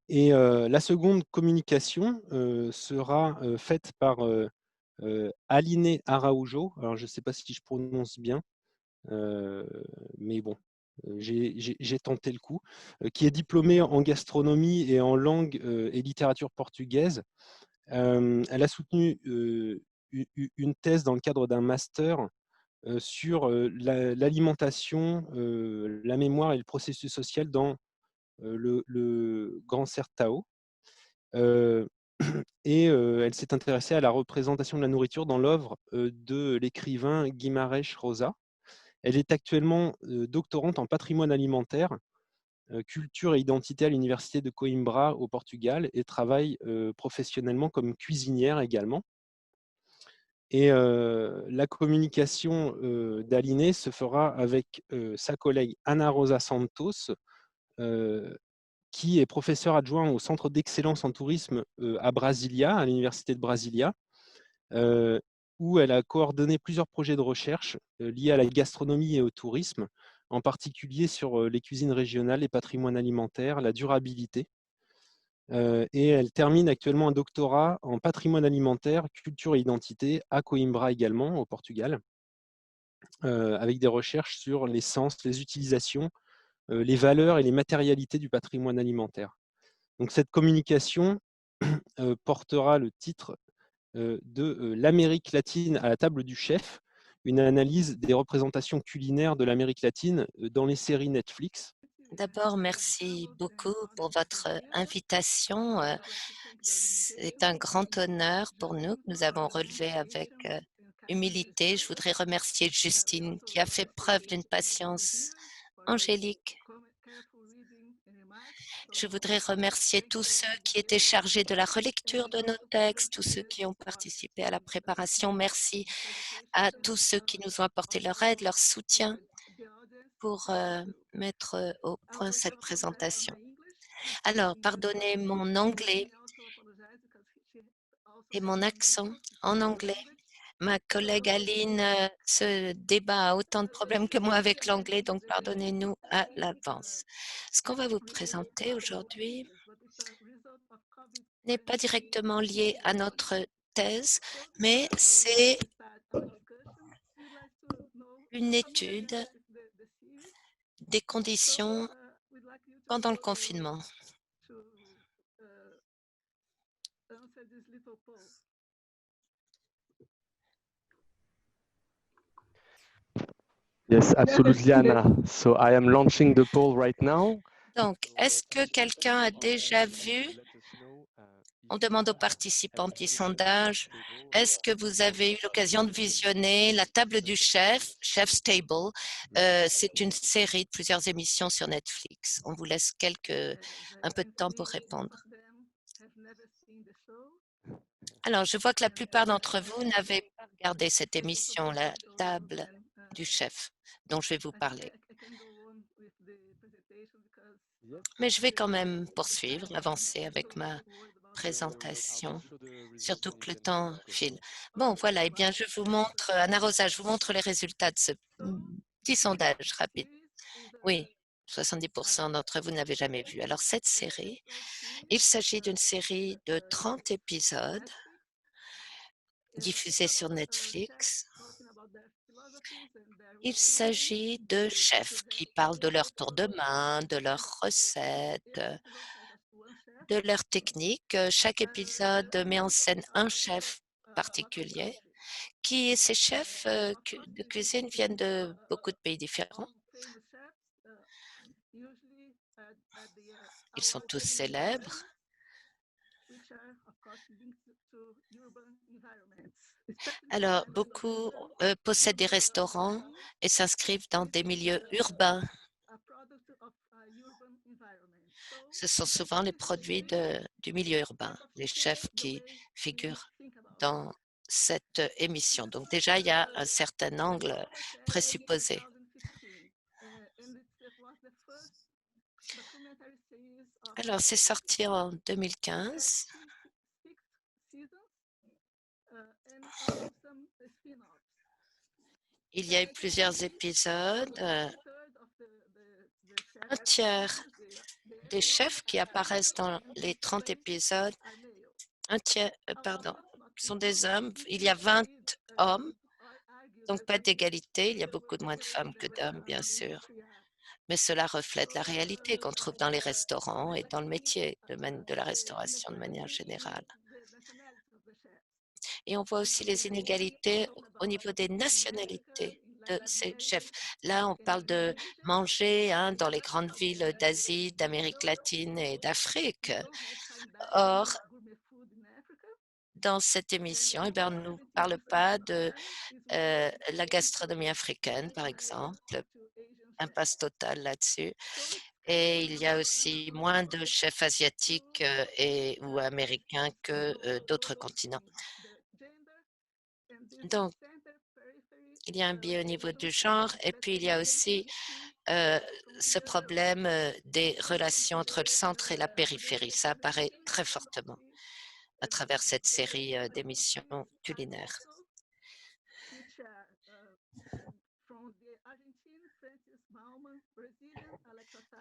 Et la seconde communication sera faite par Aline Araujo. Alors, je ne sais pas si je prononce bien, mais bon, j'ai tenté le coup, qui est diplômée en gastronomie et en langue et littérature portugaise. Elle a soutenu une thèse dans le cadre d'un master sur l'alimentation, la mémoire et le processus social dans le Grand Sertão. Et elle s'est intéressée à la représentation de la nourriture dans l'œuvre de l'écrivain Guimarães Rosa. Elle est actuellement doctorante en patrimoine alimentaire, culture et identité à l'université de Coimbra au Portugal et travaille professionnellement comme cuisinière également. Et la communication d'Aline se fera avec sa collègue Ana Rosa Santos, qui est professeur adjoint au Centre d'excellence en tourisme à Brasilia, à l'Université de Brasilia, où elle a coordonné plusieurs projets de recherche liés à la gastronomie et au tourisme, en particulier sur les cuisines régionales, les patrimoines alimentaires, la durabilité. Et elle termine actuellement un doctorat en patrimoine alimentaire, culture et identité à Coimbra également, au Portugal, avec des recherches sur les sens, les utilisations, les valeurs et les matérialités du patrimoine alimentaire. Donc cette communication portera le titre de l'Amérique latine à la table du chef, une analyse des représentations culinaires de l'Amérique latine dans les séries Netflix. D'abord, merci beaucoup pour votre invitation. C'est un grand honneur pour nous que nous avons relevé avec humilité. Je voudrais remercier Justine qui a fait preuve d'une patience angélique. Je voudrais remercier tous ceux qui étaient chargés de la relecture de nos textes, tous ceux qui ont participé à la préparation. Merci à tous ceux qui nous ont apporté leur aide, leur soutien pour mettre au point cette présentation. Alors, pardonnez mon anglais et mon accent en anglais. Ma collègue Aline se débat a autant de problèmes que moi avec l'anglais, donc pardonnez-nous à l'avance. Ce qu'on va vous présenter aujourd'hui n'est pas directement lié à notre thèse, mais c'est une étude des conditions pendant le confinement. Yes, absolutely, Anna. So I am launching the poll right now. Donc, est-ce que quelqu'un a déjà vu? On demande aux participants, petit sondage, est-ce que vous avez eu l'occasion de visionner La table du chef, Chef's Table? C'est une série de plusieurs émissions sur Netflix. On vous laisse un peu de temps pour répondre. Alors, je vois que la plupart d'entre vous n'avez pas regardé cette émission, La table du chef, dont je vais vous parler. Mais je vais quand même poursuivre, avancer avec ma présentation, surtout que le temps file. Bon, voilà, eh bien, je vous montre, Anna Rosa, je vous montre les résultats de ce petit sondage rapide. Oui, 70% d'entre vous n'avez jamais vu. Alors, cette série, il s'agit d'une série de 30 épisodes diffusés sur Netflix. Il s'agit de chefs qui parlent de leur tour de main, de leurs recettes, de leurs techniques. Chaque épisode met en scène un chef particulier ces chefs de cuisine viennent de beaucoup de pays différents. Ils sont tous célèbres. Alors, beaucoup possèdent des restaurants et s'inscrivent dans des milieux urbains. Ce sont souvent les produits du milieu urbain, les chefs qui figurent dans cette émission. Donc déjà, il y a un certain angle présupposé. Alors, c'est sorti en 2015. Il y a eu plusieurs épisodes. Un tiers des chefs qui apparaissent dans les 30 épisodes, un tiers, pardon, sont des hommes. Il y a 20 hommes, donc pas d'égalité. Il y a beaucoup moins de femmes que d'hommes, bien sûr. Mais cela reflète la réalité qu'on trouve dans les restaurants et dans le métier de la restauration de manière générale. Et on voit aussi les inégalités au niveau des nationalités de ces chefs. Là, on parle de manger dans les grandes villes d'Asie, d'Amérique latine et d'Afrique. Or, dans cette émission, eh bien, on ne nous parle pas de la gastronomie africaine, par exemple, impasse totale là-dessus. Et il y a aussi moins de chefs asiatiques ou américains que d'autres continents. Donc, il y a un biais au niveau du genre et puis il y a aussi ce problème des relations entre le centre et la périphérie. Ça apparaît très fortement à travers cette série d'émissions culinaires.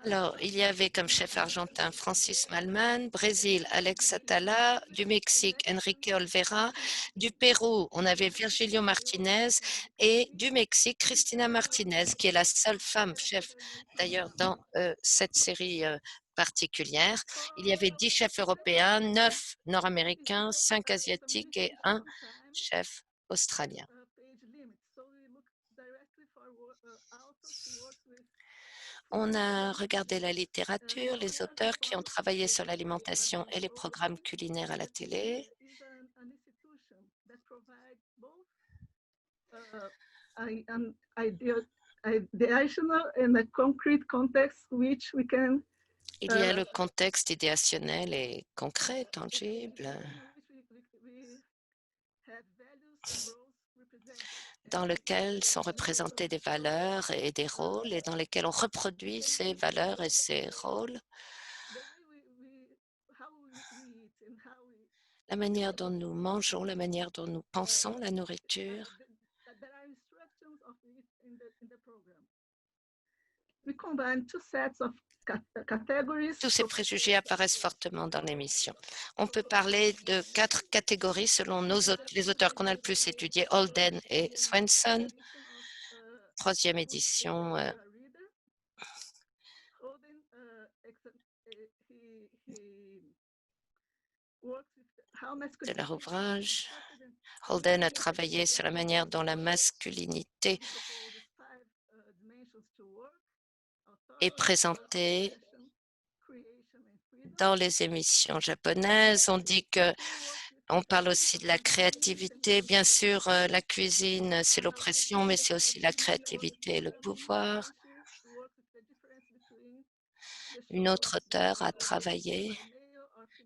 Alors, il y avait comme chef argentin Francis Malman, Brésil, Alex Atala, du Mexique, Enrique Olvera, du Pérou, on avait Virgilio Martinez et du Mexique, Cristina Martinez, qui est la seule femme chef d'ailleurs dans cette série particulière. Il y avait 10 chefs européens, 9 nord-américains, 5 asiatiques et un chef australien. On a regardé la littérature, les auteurs qui ont travaillé sur l'alimentation et les programmes culinaires à la télé. Il y a le contexte idéationnel et concret, tangible, dans lequel sont représentées des valeurs et des rôles et dans lesquels on reproduit ces valeurs et ces rôles. La manière dont nous mangeons, la manière dont nous pensons la nourriture. Tous ces préjugés apparaissent fortement dans l'émission. On peut parler de 4 catégories selon les auteurs qu'on a le plus étudiés, Holden et Swenson. 3e édition de leur ouvrage. Holden a travaillé sur la manière dont la masculinité est présentée dans les émissions japonaises. On dit que on parle aussi de la créativité. Bien sûr, la cuisine, c'est l'oppression, mais c'est aussi la créativité et le pouvoir. Une autre auteure a travaillé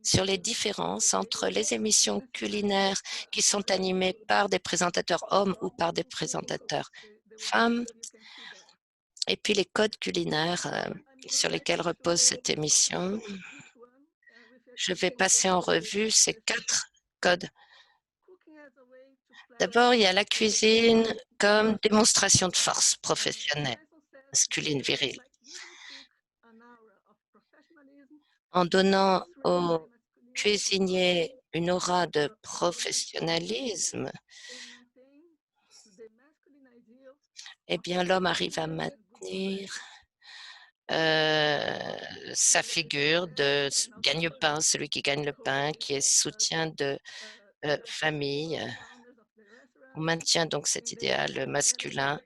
sur les différences entre les émissions culinaires qui sont animées par des présentateurs hommes ou par des présentateurs femmes, et puis les codes culinaires sur lesquels repose cette émission. Je vais passer en revue ces 4 codes. D'abord, il y a la cuisine comme démonstration de force professionnelle, masculine, virile. En donnant aux cuisiniers une aura de professionnalisme, eh bien, l'homme arrive à maintenir sa figure de gagne-pain, celui qui gagne le pain, qui est soutien de famille. On maintient donc cet idéal masculin.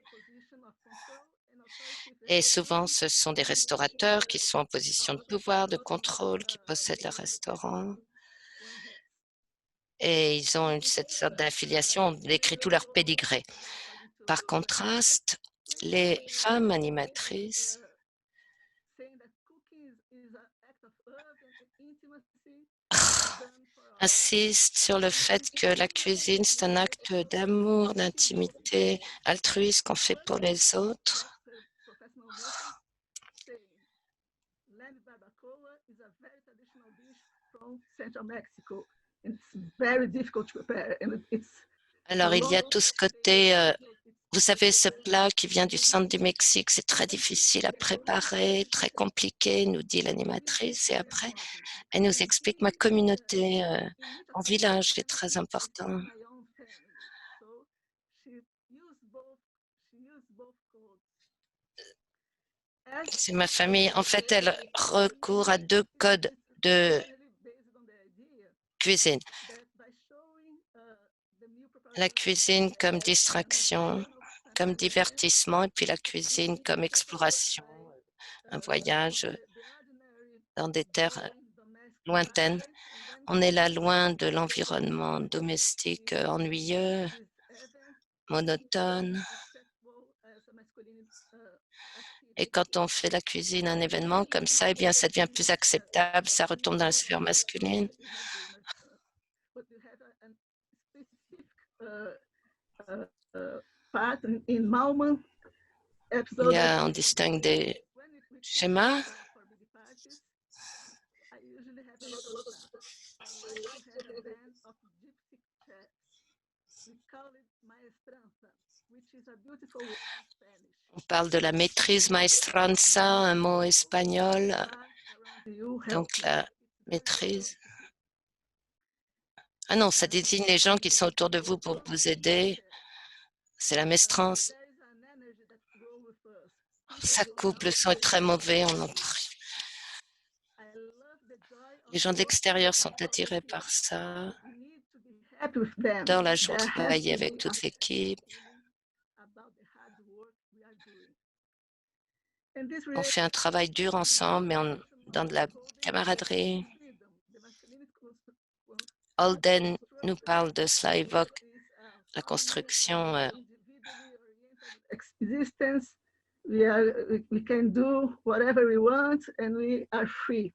Et souvent, ce sont des restaurateurs qui sont en position de pouvoir, de contrôle, qui possèdent le restaurant. Et ils ont cette sorte d'affiliation, on décrit tout leur pédigré. Par contraste, les femmes animatrices insistent sur le fait que la cuisine, c'est un acte d'amour, d'intimité altruiste qu'on fait pour les autres. Alors, il y a tout ce côté Vous savez, ce plat qui vient du centre du Mexique, c'est très difficile à préparer, très compliqué, nous dit l'animatrice. Et après, elle nous explique ma communauté en village est très important. C'est ma famille. En fait, elle recourt à 2 codes de cuisine. La cuisine comme distraction, comme divertissement, et puis la cuisine comme exploration, un voyage dans des terres lointaines. On est là loin de l'environnement domestique ennuyeux, monotone. Et quand on fait la cuisine un événement comme ça, eh bien, ça devient plus acceptable, ça retombe dans la sphère masculine. On distingue des schémas. On parle de la maîtrise maestranza, un mot espagnol. Donc la maîtrise. Ah non, ça désigne les gens qui sont autour de vous pour vous aider. C'est la maestrance. Ça coupe, le son est très mauvais. Les gens de l'extérieur sont attirés par ça. Dans la joie de travailler avec toute l'équipe. On fait un travail dur ensemble, mais dans de la camaraderie. Holden nous parle de cela, évoque la construction. We can do whatever we want and we are free.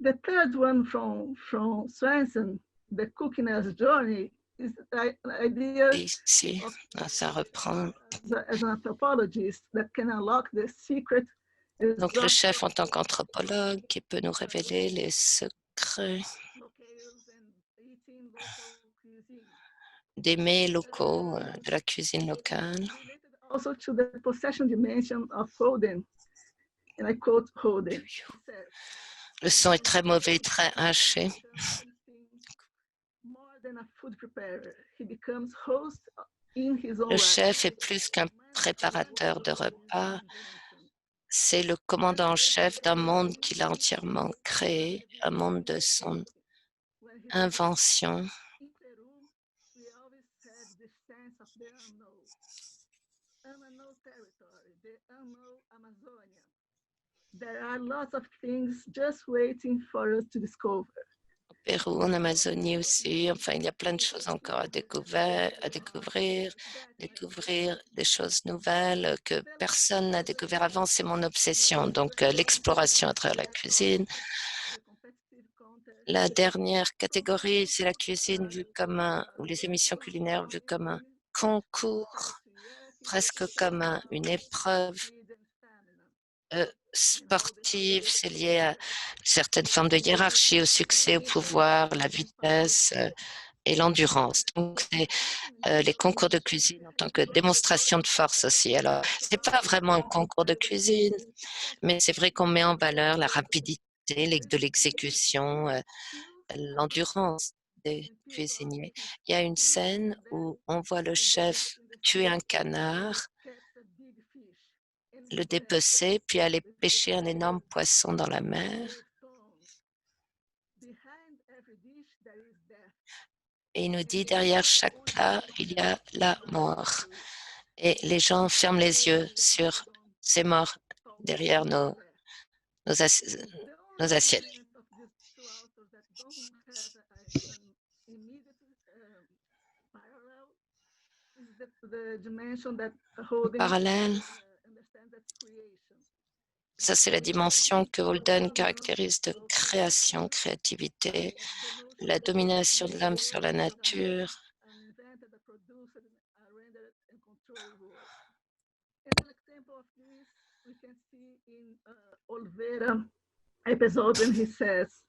The third one from Swenson, the cooking as journey, is the idea ici, ça reprend. As an anthropologist that can unlock the secret. Donc le chef en tant qu'anthropologue qui peut nous révéler les secrets des mets locaux, de la cuisine locale. Also to the possession dimension of Holden, and I quote Holden. Le son est très mauvais, très haché. Le chef est plus qu'un préparateur de repas. C'est le commandant en chef d'un monde qu'il a entièrement créé, un monde de son invention. There are lots of things just waiting for us to discover. Au Pérou, en Amazonie aussi, enfin, il y a plein de choses encore à découvrir des choses nouvelles que personne n'a découvert avant. C'est mon obsession. Donc, l'exploration à travers la cuisine. La dernière catégorie, c'est la cuisine vue comme ou les émissions culinaires vues comme un concours, presque comme une épreuve sportive. C'est lié à certaines formes de hiérarchie, au succès, au pouvoir, la vitesse et l'endurance. Donc, c'est les concours de cuisine en tant que démonstration de force aussi. Alors, c'est pas vraiment un concours de cuisine, mais c'est vrai qu'on met en valeur la rapidité de l'exécution, l'endurance des cuisiniers. Il y a une scène où on voit le chef tuer un canard, le dépecer, puis aller pêcher un énorme poisson dans la mer. Et il nous dit, derrière chaque plat, il y a la mort. Et les gens ferment les yeux sur ces morts derrière nos assiettes. Parallèle, ça c'est la dimension que Holden caractérise de création, créativité, la domination de l'homme sur la nature. Episode when he says,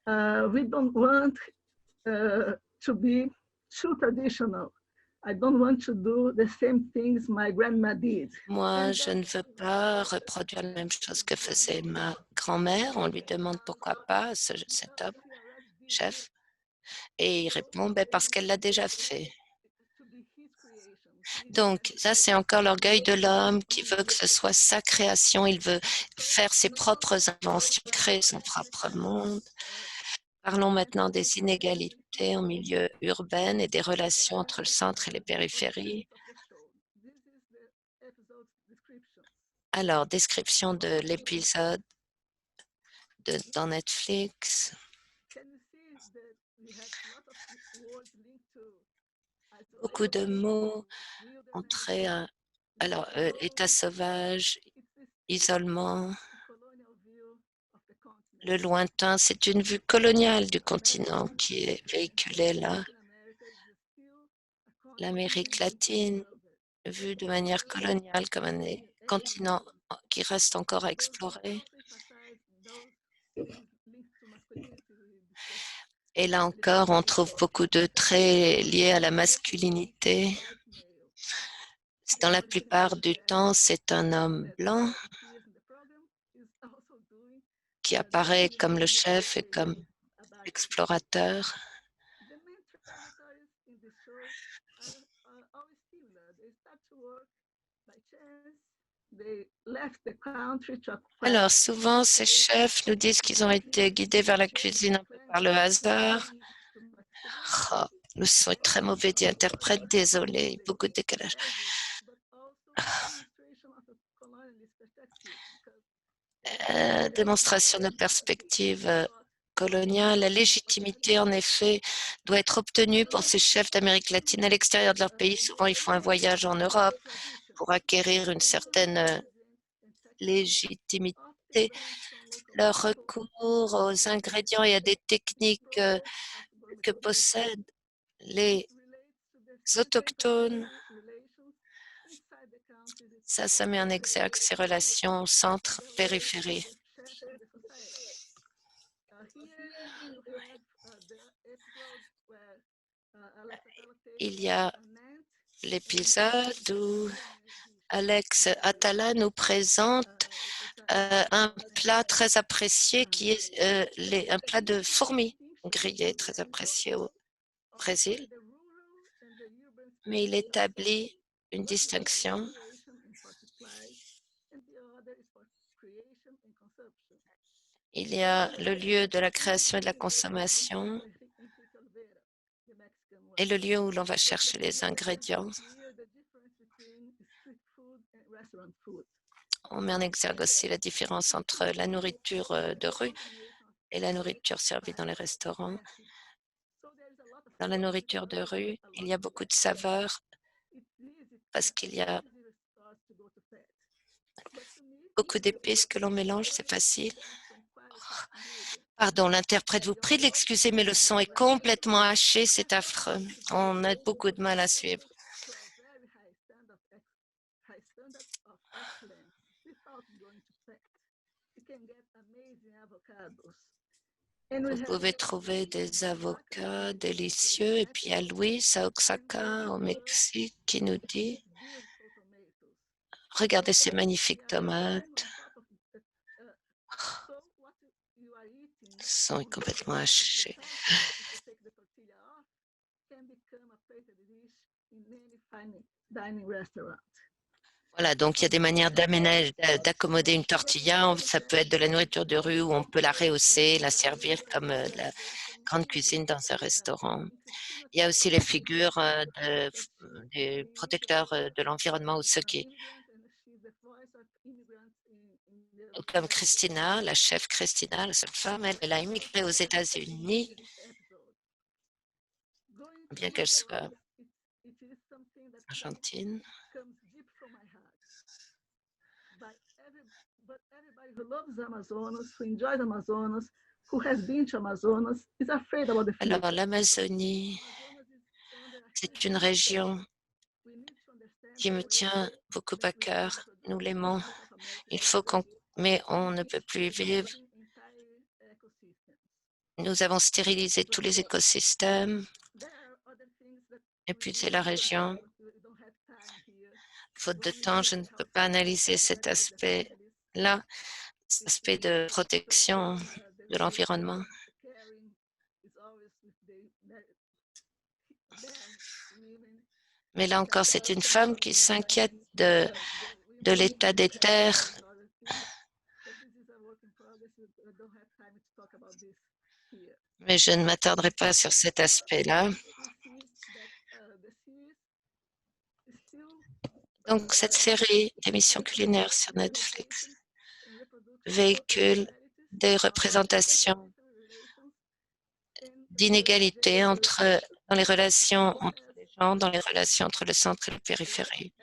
we don't want to be too traditional. I don't want to do the same things my grandma did. Moi, je ne veux pas reproduire la même chose que faisait ma grand-mère. On lui demande pourquoi pas, cet homme, chef, et il répond ben, parce qu'elle l'a déjà fait. Donc, ça, c'est encore l'orgueil de l'homme qui veut que ce soit sa création. Il veut faire ses propres inventions, créer son propre monde. Parlons maintenant des inégalités en milieu urbain et des relations entre le centre et les périphéries. Alors, description de l'épisode dans Netflix. Beaucoup de mots entrés à état sauvage, isolement, le lointain. C'est une vue coloniale du continent qui est véhiculée là. L'Amérique latine, vue de manière coloniale comme un continent qui reste encore à explorer. Et là encore, on trouve beaucoup de traits liés à la masculinité. Dans la plupart du temps, c'est un homme blanc qui apparaît comme le chef et comme explorateur. Alors, souvent, ces chefs nous disent qu'ils ont été guidés vers la cuisine un peu par le hasard. Oh, le son est très mauvais d'interprète, désolé, beaucoup de décalage. Démonstration de perspective coloniale. La légitimité, en effet, doit être obtenue pour ces chefs d'Amérique latine à l'extérieur de leur pays. Souvent, ils font un voyage en Europe pour acquérir une certaine légitimité. Leur recours aux ingrédients et à des techniques que possèdent les autochtones, ça met en exergue ces relations centre-périphérie. Il y a l'épisode où Alex Atala nous présente un plat très apprécié qui est un plat de fourmis grillées, très apprécié au Brésil. Mais il établit une distinction. Il y a le lieu de la création et de la consommation et le lieu où l'on va chercher les ingrédients. On met en exergue aussi la différence entre la nourriture de rue et la nourriture servie dans les restaurants. Dans la nourriture de rue, il y a beaucoup de saveurs parce qu'il y a beaucoup d'épices que l'on mélange, c'est facile. Pardon, l'interprète vous prie de l'excuser, mais le son est complètement haché, c'est affreux. On a beaucoup de mal à suivre. Vous pouvez trouver des avocats délicieux. Et puis il y a Luis à Oaxaca, au Mexique, qui nous dit « Regardez ces magnifiques tomates. » Le son est complètement haché. Voilà, donc il y a des manières d'accommoder une tortilla. Ça peut être de la nourriture de rue où on peut la rehausser, la servir comme la grande cuisine dans un restaurant. Il y a aussi les figures des protecteurs de l'environnement ou ceux qui, comme Christina, la chef Christina, la seule femme, elle a immigré aux États-Unis, bien qu'elle soit argentine. Alors, l'Amazonie, c'est une région qui me tient beaucoup à cœur. Nous l'aimons. Mais on ne peut plus y vivre. Nous avons stérilisé tous les écosystèmes. Et puis c'est la région. Faute de temps, je ne peux pas analyser cet aspect-là, cet aspect de protection de l'environnement. Mais là encore, c'est une femme qui s'inquiète de l'état des terres. Mais je ne m'attarderai pas sur cet aspect-là. Donc, cette série d'émissions culinaires sur Netflix véhicule des représentations d'inégalités dans les relations entre les gens, dans les relations entre le centre et la périphérie.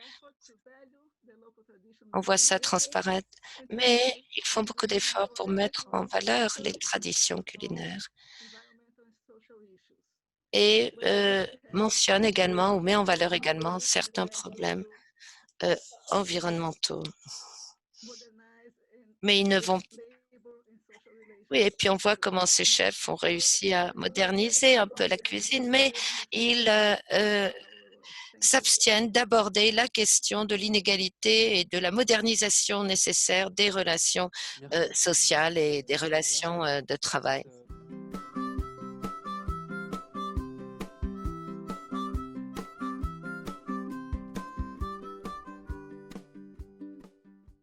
On voit ça transparaître, mais ils font beaucoup d'efforts pour mettre en valeur les traditions culinaires et mentionne également ou met en valeur également certains problèmes environnementaux. Mais ils ne vont. Oui, et puis on voit comment ces chefs ont réussi à moderniser un peu la cuisine, mais ils s'abstiennent d'aborder la question de l'inégalité et de la modernisation nécessaire des relations sociales et des relations de travail.